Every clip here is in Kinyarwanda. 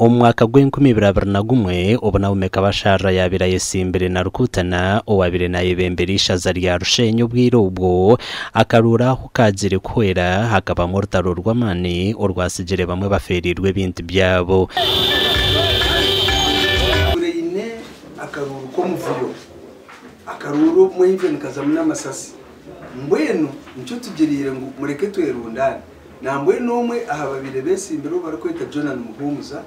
Omwaka gw'2021 obona umeka bashara yabira yesimbere na rukutana owabire na yebemberisha zarya rushenyo bwiro ubwo akarura ukazire kwera hakaba mortaro rw'amani orwasigire bamwe baferirwe bintu byabo ureyine akaruru ko muvuyo akaruru muhiven kazamuna masasi mbwenu nicyo tugerire ngo mureke twerundane nambwe nomwe aha babire besimbero barakwita Jonathan Muhumuza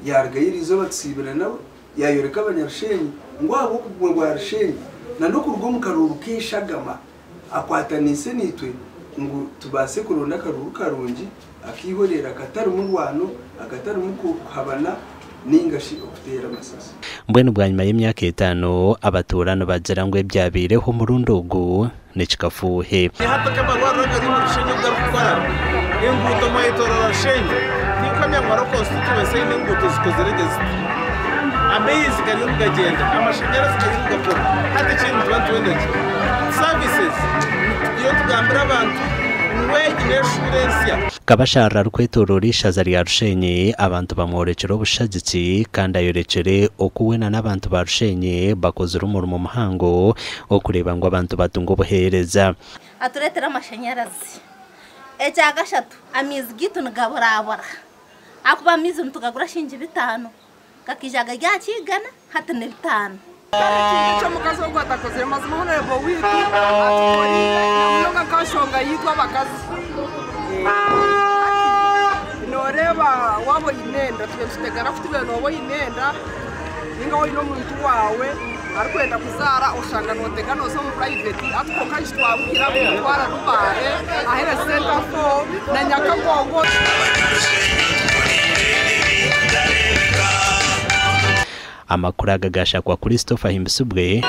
yargayirizo batsibira nawe yayoreka abanyarushenyi ngo abo kugwa yarushenyi nando kurwo mu karuru kishagama akwatanise nitwe ngo tubase kuronda karuru karungi akihorera akatari mu rwano akatari mu kuhabana ningashi okutera masasi mbwenu bwanyuma y'imyaka 5 abaturano bagerangwe byabireho mu rundugu n'ikikafuhe hato kama rwaraga mu rushenyi bw'abakora imbuto mu itorero rushenyi nikamya ngwara constituency n'imbuto zikozeregeze amezi kari mugagenda amashanyarazi kari mugakora hati kintu twatwendeje services iyo tugambira abantu kabashara rukwetururisha zarya rushenyi abantu bamworekera ubushagiki kandi ayorekere okuwena n'abantu ba rushenyi bakoze urumuri mu muhango wo kureba ngo abantu batunga ubuhereza aturetera amashanyarazi ecya gashatu amizi gitu ngaborabora akuba amizi ntugagura shinje 5 kakijaga ryakigana hatane 5 cyo mukazo gwatakoze mazimo honorable wiki atukori namwe kashonga yitwa bakazi noreba wabo inenda tubetegara futi beno wabo inenda ninga wo ino muntu wawe arikwenda kuzara ushanga notega no so mu private atuko kashitwabukira gutwara rubare ahera center for na nyakagongo amakuru agagasha kwa Christopher Himbisubwe